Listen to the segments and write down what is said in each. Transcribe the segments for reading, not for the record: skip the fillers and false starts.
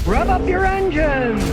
Rev up your engines!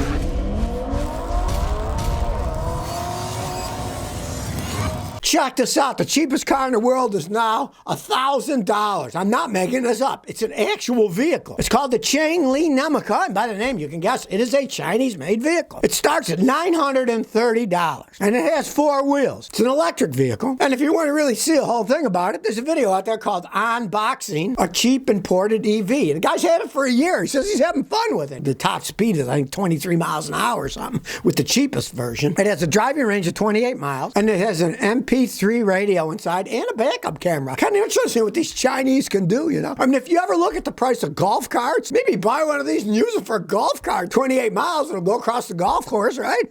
Check this out. The cheapest car in the world is now $1,000. I'm not making this up. It's an actual vehicle. It's called the Changli Nemaca, and by the name you can guess it is a Chinese-made vehicle. It starts at $930, and it has 4 wheels. It's an electric vehicle, and if you want to really see the whole thing about it, there's a video out there called Unboxing a Cheap Imported EV. And the guy's had it for a year. He says he's having fun with it. The top speed is, I think, 23 miles an hour or something with the cheapest version. It has a driving range of 28 miles, and it has an MP3 radio inside and a backup camera. Kind of interesting what these Chinese can do, you know? I mean, if you ever look at the price of golf carts, maybe buy one of these and use it for a golf cart. 28 miles, it'll go across the golf course, right?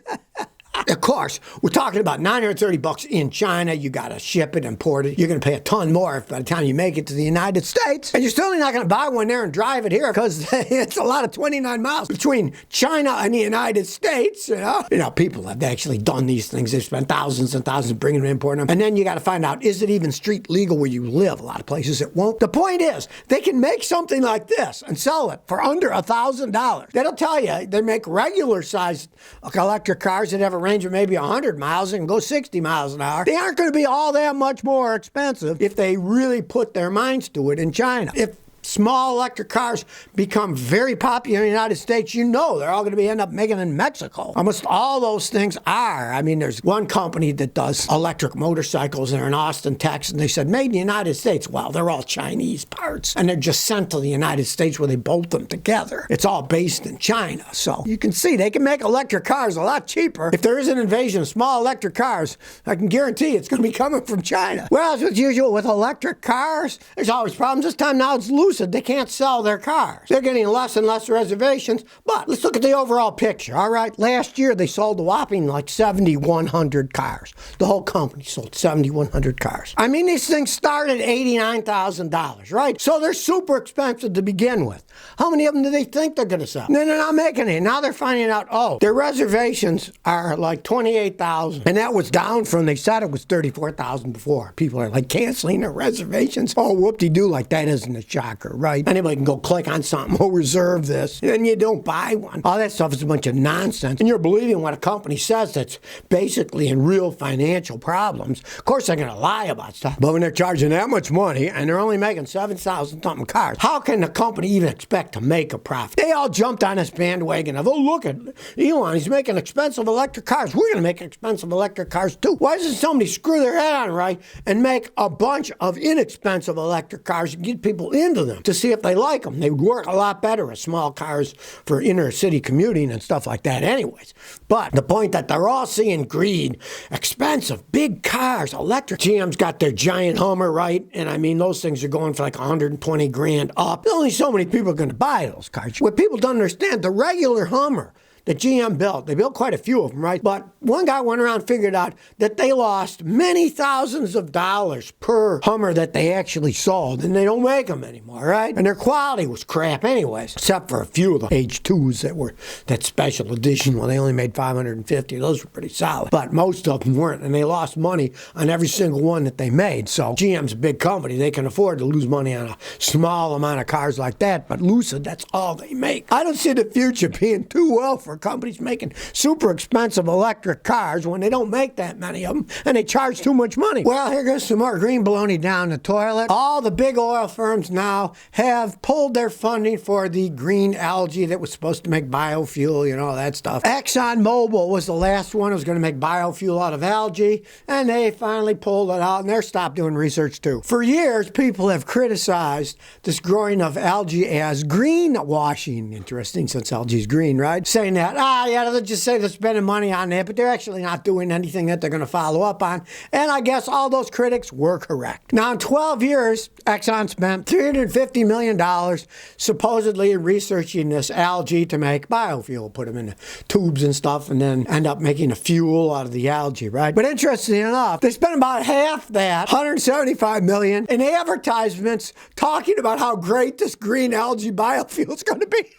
Of course, we're talking about $930 in China. You got to ship it, import it. You're going to pay a ton more by the time you make it to the United States. And you're still not going to buy one there and drive it here because it's a lot of 29 miles between China and the United States, you know? You know, people have actually done these things. They've spent thousands and thousands bringing them, importing them. And then you got to find out, is it even street legal where you live? A lot of places it won't. The point is, they can make something like this and sell it for under $1,000. That'll tell you they make regular sized electric cars that have a range of maybe 100 miles and go 60 miles an hour. They aren't going to be all that much more expensive if they really put their minds to it in China. If small electric cars become very popular in the United States, you know they're all going to end up making in Mexico. Almost all those things are. I mean, there's one company that does electric motorcycles. They're in Austin, Texas, and they said, made in the United States. Well, they're all Chinese parts, and they're just sent to the United States where they bolt them together. It's all based in China. So you can see they can make electric cars a lot cheaper. If there is an invasion of small electric cars, I can guarantee it's going to be coming from China. Well, as usual with electric cars, there's always problems. This time now it's loose. They can't sell their cars. They're getting less and less reservations, but let's look at the overall picture, all right? Last year, they sold a whopping like 7,100 cars. The whole company sold 7,100 cars. I mean, these things start at $89,000, right? So they're super expensive to begin with. How many of them do they think they're going to sell? Then they're not making it. Now they're finding out, oh, their reservations are like 28,000, and that was down from, they said it was 34,000 before. People are like canceling their reservations. Oh, whoop-de-doo, like that isn't a shocker, right? Anybody can go click on something, oh, reserve this, and then you don't buy one. All that stuff is a bunch of nonsense, and you're believing what a company says that's basically in real financial problems. Of course, they're going to lie about stuff, but when they're charging that much money and they're only making 7,000 something cars, how can the company even expect to make a profit? They all jumped on this bandwagon of, oh, look at Elon, he's making expensive electric cars. We're going to make expensive electric cars too. Why doesn't somebody screw their head on right and make a bunch of inexpensive electric cars and get people into them to see if they like them? They would work a lot better as small cars for inner city commuting and stuff like that anyways. But the point that they're all seeing greed, expensive, big cars, electric. GM's got their giant Hummer, right? And I mean, those things are going for like 120 grand up. There's only so many people are going to buy those cars. What people don't understand, the regular Hummer that GM built. They built quite a few of them, right? But one guy went around and figured out that they lost many thousands of dollars per Hummer that they actually sold, and they don't make them anymore, right? And their quality was crap anyways, except for a few of the H2s that were that special edition where they only made 550. Those were pretty solid. But most of them weren't, and they lost money on every single one that they made. So GM's a big company. They can afford to lose money on a small amount of cars like that, but Lucid, that's all they make. I don't see the future being too well for companies making super expensive electric cars when they don't make that many of them and they charge too much money. Well, here goes some more green baloney down the toilet. All the big oil firms now have pulled their funding for the green algae that was supposed to make biofuel, you know, that stuff. ExxonMobil was the last one who was going to make biofuel out of algae, and they finally pulled it out, and they're stopped doing research too. For years, people have criticized this growing of algae as greenwashing. Interesting, since algae is green, right? Saying that, yeah, they'll just say they're spending money on that, but they're actually not doing anything that they're going to follow up on. And I guess all those critics were correct. Now, in 12 years, Exxon spent $350 million supposedly researching this algae to make biofuel, put them in the tubes and stuff, and then end up making a fuel out of the algae, right? But interestingly enough, they spent about half that, $175 million, in advertisements talking about how great this green algae biofuel is going to be.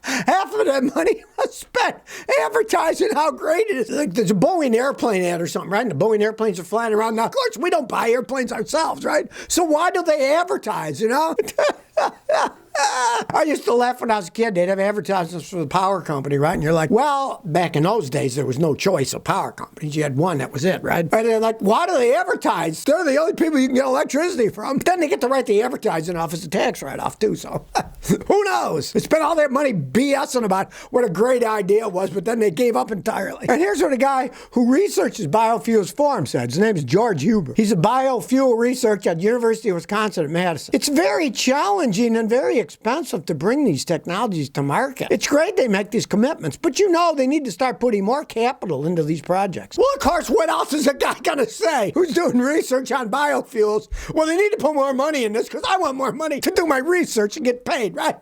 Half of that money was spent advertising how great it is. Like there's a Boeing airplane ad or something, right? And the Boeing airplanes are flying around. Now, of course, we don't buy airplanes ourselves, right? So why do they advertise, you know? I used to laugh when I was a kid. They'd have advertisements for the power company, right? And you're like, well, back in those days, there was no choice of power companies. You had one, that was it, right? And they're like, why do they advertise? They're the only people you can get electricity from. But then they get to write the advertising off as a tax write-off, too. So who knows? They spent all that money BSing about what a great idea was, but then they gave up entirely. And here's what a guy who researches biofuels for him said. His name is George Huber. He's a biofuel researcher at the University of Wisconsin at Madison. It's very challenging and very expensive to bring these technologies to market. It's great they make these commitments, but you know they need to start putting more capital into these projects. Well, of course, what else is a guy going to say who's doing research on biofuels? Well, they need to put more money in this because I want more money to do my research and get paid, right?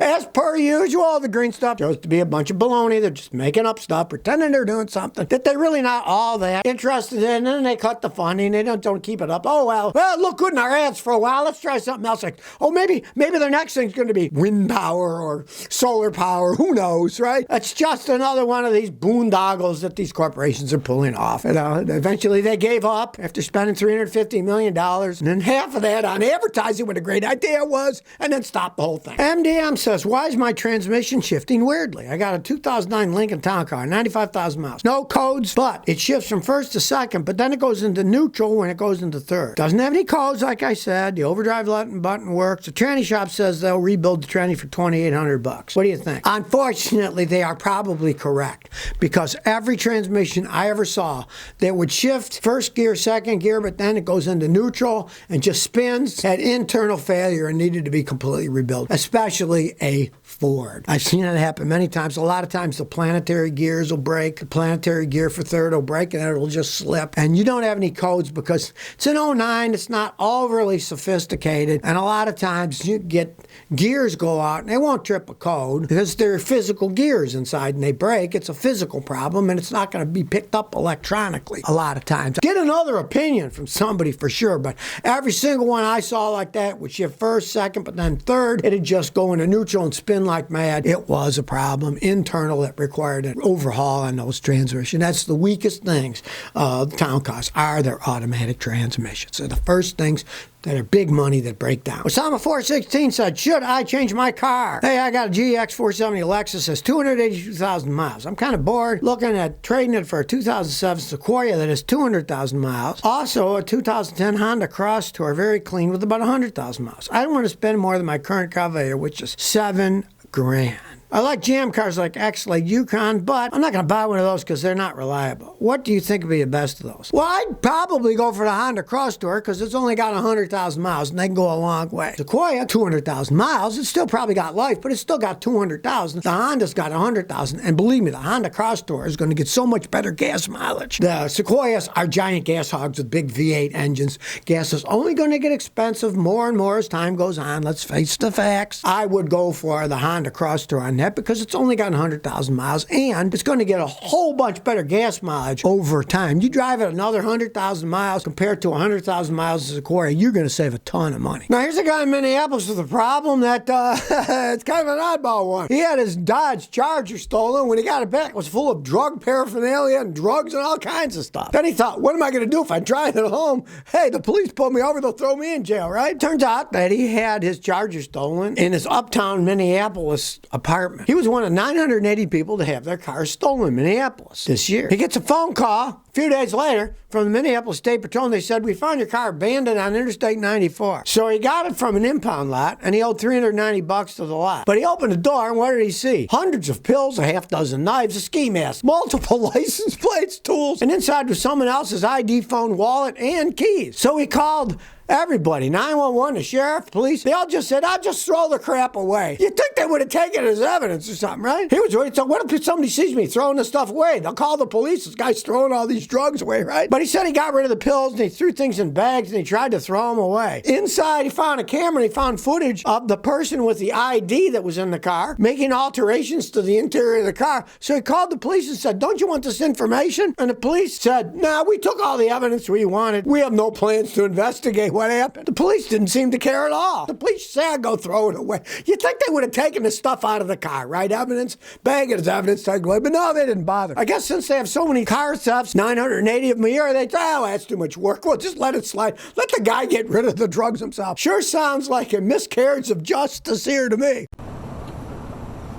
As per usual, the green stuff shows to be a bunch of baloney. They're just making up stuff, pretending they're doing something that they're really not all that interested in, and then they cut the funding. They don't keep it up. Oh, well, it looked good in our ads for a while. Let's try something else. Like, oh, maybe their next thing's going to be wind power or solar power. Who knows, right? It's just another one of these boondoggles that these corporations are pulling off. You know, eventually they gave up after spending $350 million, and then half of that on advertising what a great idea was, and then stopped the whole thing. MDM says, why is my transmission shifting weirdly? I got a 2009 Lincoln Town Car, 95,000 miles. No codes, but it shifts from first to second, but then it goes into neutral when it goes into third. Doesn't have any codes, like I said. The overdrive button works. The tranny shop says they'll rebuild the tranny for $2,800. What do you think? Unfortunately, they are probably correct, because every transmission I ever saw that would shift first gear, second gear, but then it goes into neutral and just spins, had internal failure and needed to be completely rebuilt, especially a Ford. I've seen it happen many times. A lot of times the planetary gears will break. The planetary gear for third will break, and it'll just slip. And you don't have any codes because it's an '09. It's not overly sophisticated. And a lot of times you get gears go out, and they won't trip a code because they're physical gears inside, and they break. It's a physical problem, and it's not going to be picked up electronically a lot of times. Get another opinion from somebody for sure, but every single one I saw like that would shift first, second, but then third. It'd just go into neutral and spin like mad. It was a problem internal that required an overhaul on those transmissions. That's the weakest things town cars are their automatic transmissions. They're the first things that are big money that break down. Osama 416 said, should I change my car? Hey, I got a GX 470 Lexus, has 282,000 miles. I'm kind of bored looking at trading it for a 2007 Sequoia that has 200,000 miles. Also, a 2010 Honda Cross Tour, very clean with about 100,000 miles. I don't want to spend more than my current Cavalier, which is $7,000. I like GM cars like X-Lake Yukon, but I'm not going to buy one of those because they're not reliable. What do you think would be the best of those? Well, I'd probably go for the Honda Cross Tour because it's only got 100,000 miles, and they can go a long way. Sequoia, 200,000 miles. It's still probably got life, but it's still got 200,000. The Honda's got 100,000, and believe me, the Honda Cross Tour is going to get so much better gas mileage. The Sequoias are giant gas hogs with big V8 engines. Gas is only going to get expensive more and more as time goes on. Let's face the facts. I would go for the Honda Cross Tour on that because it's only got 100,000 miles, and it's going to get a whole bunch better gas mileage over time. You drive it another 100,000 miles compared to 100,000 miles of Sequoia, you're going to save a ton of money. Now, here's a guy in Minneapolis with a problem that it's kind of an oddball one. He had his Dodge Charger stolen. When he got it back, it was full of drug paraphernalia and drugs and all kinds of stuff. Then he thought, what am I going to do if I drive it home? Hey, the police pull me over, they'll throw me in jail, right? Turns out that he had his Charger stolen in his uptown Minneapolis apartment. He was one of 980 people to have their cars stolen in Minneapolis this year. He gets a phone call a few days later from the Minneapolis State Patrol, and they said, we found your car abandoned on Interstate 94. So he got it from an impound lot, and he owed $390 to the lot. But he opened the door, and what did he see? Hundreds of pills, a half dozen knives, a ski mask, multiple license plates, tools, and inside was someone else's ID, phone, wallet, and keys. So he called everybody, 911, the sheriff, police, they all just said, I'll just throw the crap away. You'd think they would have taken it as evidence or something, right? He was worried, so what if somebody sees me throwing this stuff away? They'll call the police, this guy's throwing all these drugs away, right? But he said he got rid of the pills, and he threw things in bags, and he tried to throw them away. Inside, he found a camera, and he found footage of the person with the ID that was in the car, making alterations to the interior of the car. So he called the police and said, don't you want this information? And the police said, nah, we took all the evidence we wanted. We have no plans to investigate what happened. The police didn't seem to care at all. The police said, go throw it away. You'd think they would have taken taking the stuff out of the car, right? Evidence, bag it as evidence, take it away. But no, they didn't bother. I guess since they have so many car thefts, 980 of them a year, they thought, oh, that's too much work. Well, just let it slide. Let the guy get rid of the drugs himself. Sure sounds like a miscarriage of justice here to me.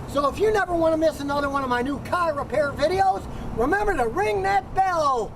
So if you never want to miss another one of my new car repair videos, remember to ring that bell.